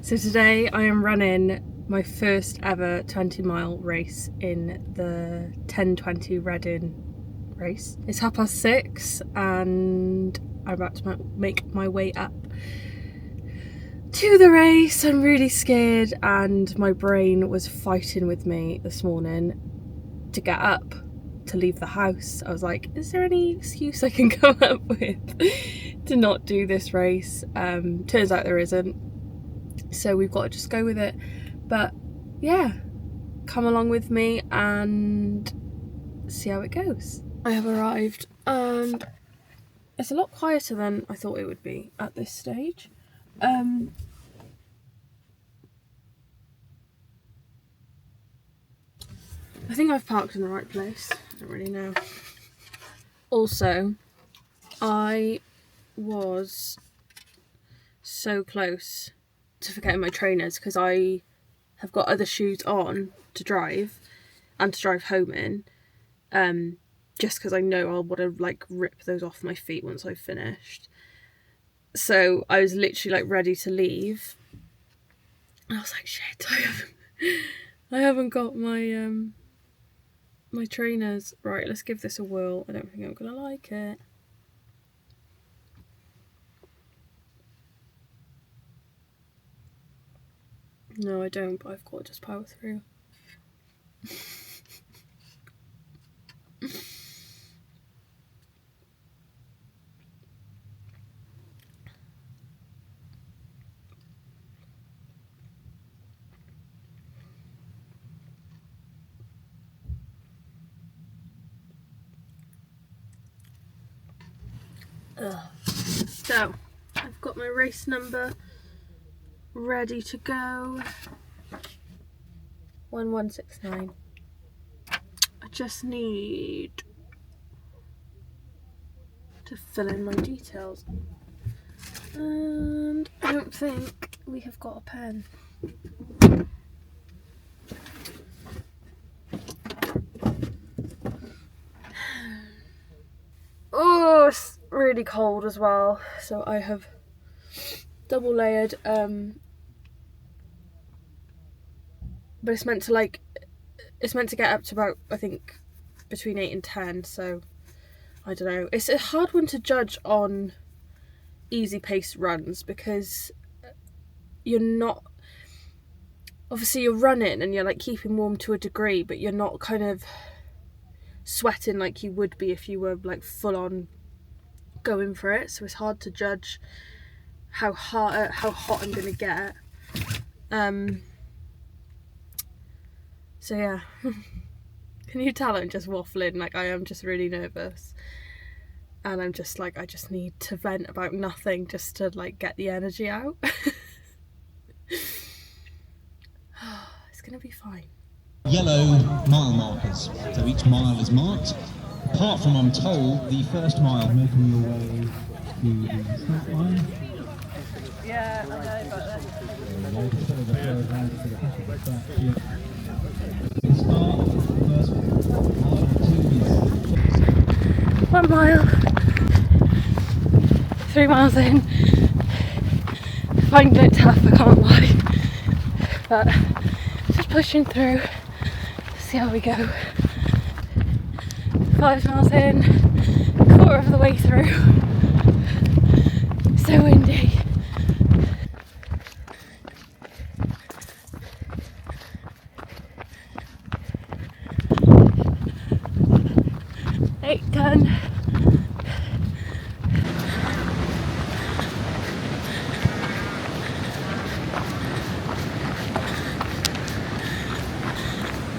So today I am running my first ever 20-mile race in the 10:20 Reading race. It's 6:30 and I'm about to make my way up to the race. I'm really scared and my brain was fighting with me this morning to get up, to leave the house. I was like, is there any excuse I can come up with to not do this race? Turns out there isn't. So we've got to just go with it. But yeah, come along with me and see how it goes. I have arrived and it's a lot quieter than I thought it would be at this stage. I think I've parked in the right place. I don't really know. Also, I was so close to forgetting my trainers because I have got other shoes on to drive and to drive home in, just because I know I'll want to like rip those off my feet once I've finished. So I was literally like ready to leave and I was like, shit, I haven't got my my trainers. Right, let's give this a whirl. I don't think I'm gonna like it. No, I don't, but I've got to just power through. So, I've got my race number ready to go. 1169. I just need to fill in my details. And I don't think we have got a pen. Oh, it's really cold as well. So I have double layered, but it's meant to get up to about, I think, between 8 and 10, so I don't know. It's a hard one to judge on easy paced runs because you're not, obviously you're running and you're like keeping warm to a degree, but you're not kind of sweating like you would be if you were like full on going for it. So it's hard to judge how hot I'm gonna get. So yeah. Can you tell I'm just waffling? Like, I am just really nervous. And I'm just like, I just need to vent about nothing just to like get the energy out. It's gonna be fine. Yellow mile markers. So each mile is marked. Apart from, I'm told, the first mile. Making your way to the start line. Yeah, I know, but One mile, 3 miles in, finding it tough, I can't lie, but just pushing through, see how we go. 5 miles in, quarter of the way through, so windy. Done.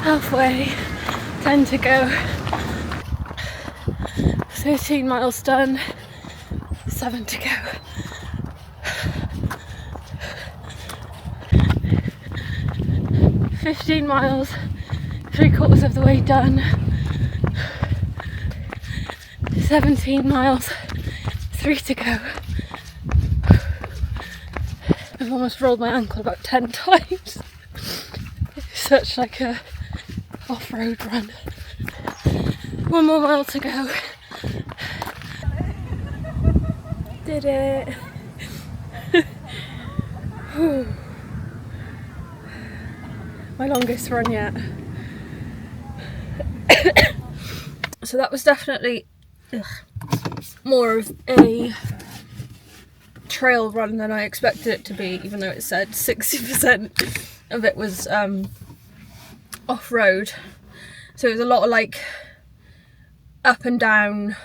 Halfway, 10 to go. 13 miles done, 7 to go. "15 miles, 3/4 of the way done. 17 miles, 3 to go. I've almost rolled my ankle about 10 times. It's such like a off-road run. 1 more mile to go. Did it. my longest run yet. So that was definitely more of a trail run than I expected it to be, even though it said 60% of it was off-road. So it was a lot of like up and down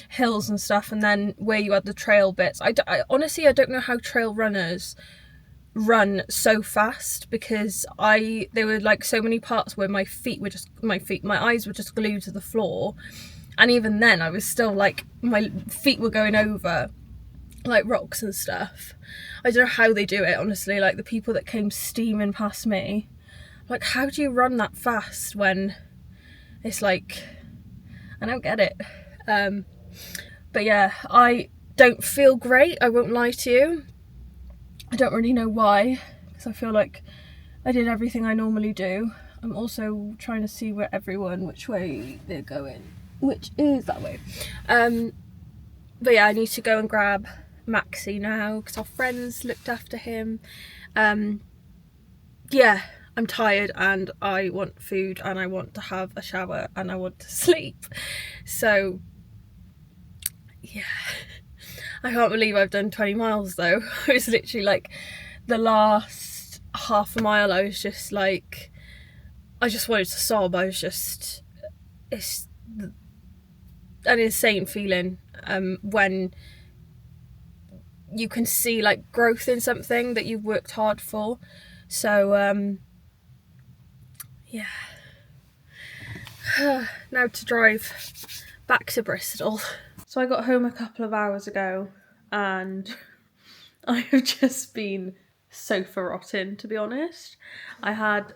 hills and stuff, and then where you had the trail bits. I honestly, I don't know how trail runners run so fast, because there were like so many parts where my eyes were just glued to the floor, and even then I was still like, my feet were going over like rocks and stuff. I don't know how they do it, honestly. Like the people that came steaming past me, like, how do you run that fast when it's like, I don't get it. But yeah, I don't feel great, I won't lie to you. I don't really know why, because I feel like I did everything I normally do. I'm also trying to see which way they're going, which is that way. But yeah, I need to go and grab Maxie now, because our friends looked after him. Yeah, I'm tired and I want food and I want to have a shower and I want to sleep. So yeah, I can't believe I've done 20 miles though. It was literally like the last half a mile, I was just like, I just wanted to sob. It's an insane feeling when you can see like growth in something that you've worked hard for. So yeah, now to drive back to Bristol. So I got home a couple of hours ago and I have just been sofa rotting, to be honest. I had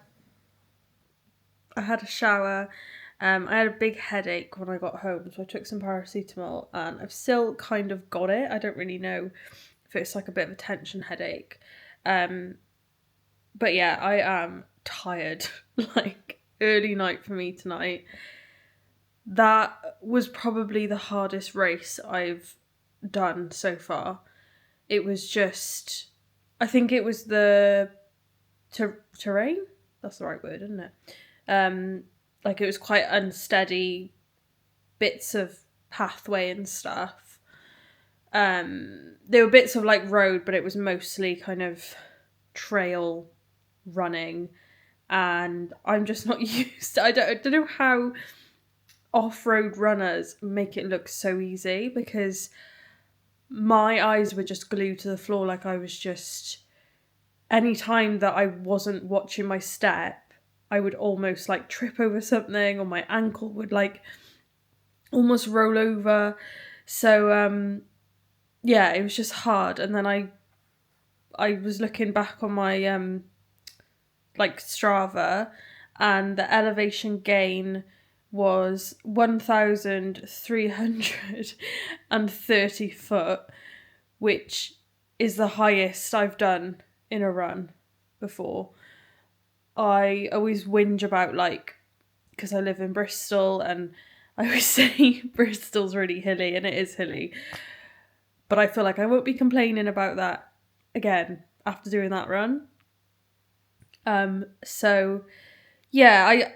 a shower. I had a big headache when I got home, so I took some paracetamol and I've still kind of got it. I don't really know if it's like a bit of a tension headache. But yeah, I am tired. Like, early night for me tonight. That was probably the hardest race I've done so far. It was just, I think it was the terrain? That's the right word, isn't it? Like, it was quite unsteady bits of pathway and stuff. There were bits of like road, but it was mostly kind of trail running, and I'm just not used to, I don't know how off-road runners make it look so easy, because my eyes were just glued to the floor. Like, I was just, any time that I wasn't watching my step, I would almost like trip over something, or my ankle would like almost roll over. So yeah, it was just hard. And then I was looking back on my like Strava, and the elevation gain was 1,330 foot, which is the highest I've done in a run before. I always whinge about, like, because I live in Bristol, and I always say Bristol's really hilly, and it is hilly. But I feel like I won't be complaining about that again after doing that run. So yeah,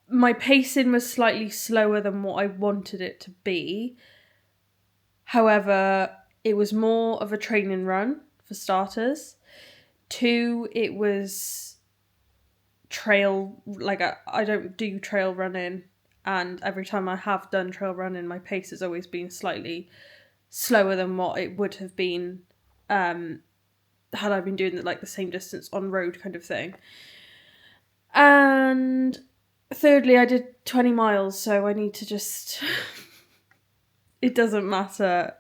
my pacing was slightly slower than what I wanted it to be. However, it was more of a training run for starters. 2, it was trail, like I don't do trail running, and every time I have done trail running, my pace has always been slightly slower than what it would have been had I been doing like the same distance on road kind of thing. And thirdly, I did 20 miles, so I need to just it doesn't matter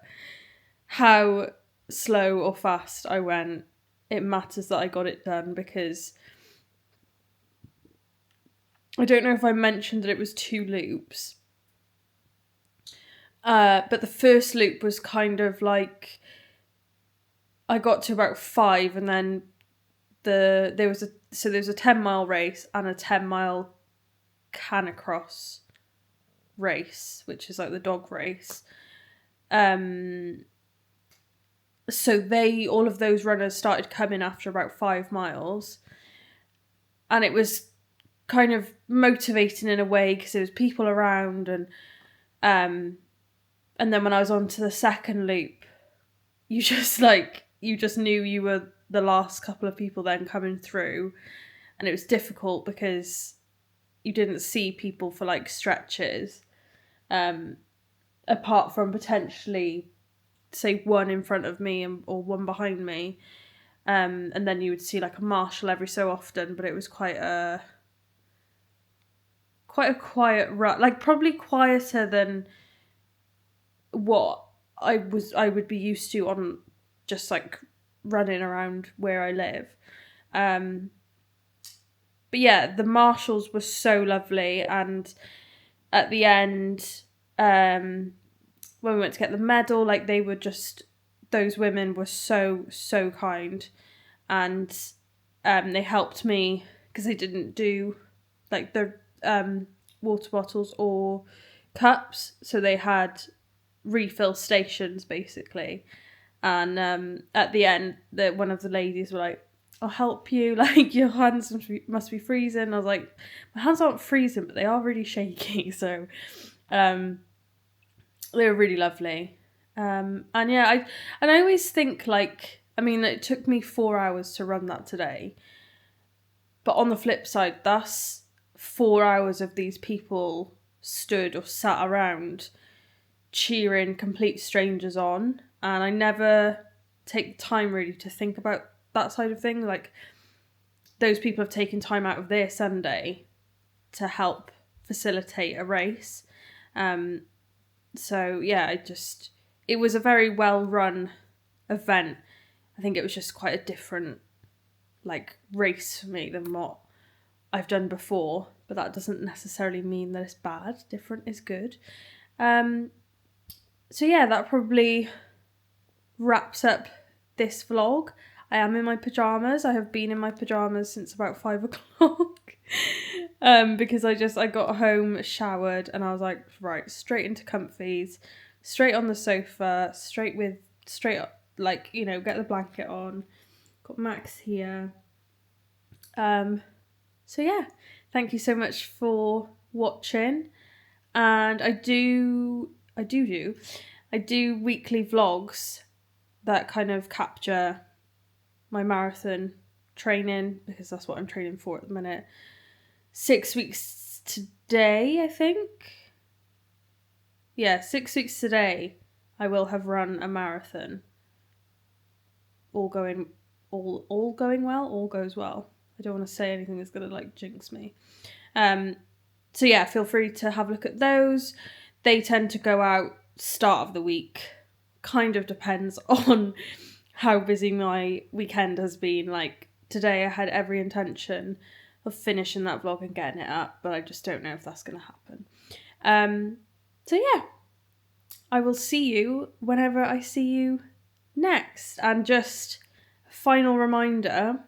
how slow or fast I went, it matters that I got it done, because I don't know if I mentioned that it was 2 loops. But the first loop was kind of like, I got to about 5, and then there was a 10-mile race and a 10-mile Canicross race, which is like the dog race. So all of those runners started coming after about 5 miles, And it was kind of motivating in a way because there was people around, and then when I was on to the second loop, you just knew you were the last couple of people then coming through, and it was difficult because you didn't see people for like stretches, apart from potentially say one in front of me or one behind me, and then you would see like a marshal every so often, but it was quite a quiet run, like probably quieter than what I would be used to on just like running around where I live. But yeah, the marshals were so lovely, and at the end, when we went to get the medal, like they were just, those women were so kind, and they helped me because they didn't do like the water bottles or cups, so they had refill stations basically. And at the end, one of the ladies were like, "I'll help you, like your hands must be freezing." I was like, my hands aren't freezing, but they are really shaky. So they were really lovely. And yeah, I always think like, I mean, it took me 4 hours to run that today, but on the flip side, that's 4 hours of these people stood or sat around cheering complete strangers on, and I never take time really to think about that side of things. Like, those people have taken time out of their Sunday to help facilitate a race. So yeah, it was a very well run event. I think it was just quite a different like race for me than what I've done before, but that doesn't necessarily mean that it's bad. Different is good. So yeah, that probably wraps up this vlog. I am in my pyjamas. I have been in my pyjamas since about 5 o'clock because I got home, showered, and I was like, right, straight into comfies, straight on the sofa, straight up, like, you know, get the blanket on. Got Max here. So yeah, thank you so much for watching, and I do weekly vlogs that kind of capture my marathon training, because that's what I'm training for at the minute. 6 weeks today, I think. Yeah, 6 weeks today, I will have run a marathon. All going well, all goes well. I don't want to say anything that's going to like jinx me. So yeah, feel free to have a look at those. They tend to go out start of the week. Kind of depends on how busy my weekend has been. Like today I had every intention of finishing that vlog and getting it up, but I just don't know if that's going to happen. So yeah, I will see you whenever I see you next. And just a final reminder,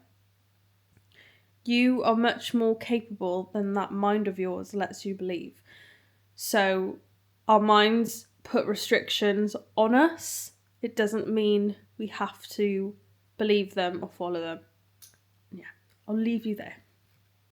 you are much more capable than that mind of yours lets you believe. So our minds put restrictions on us. It doesn't mean we have to believe them or follow them. Yeah, I'll leave you there.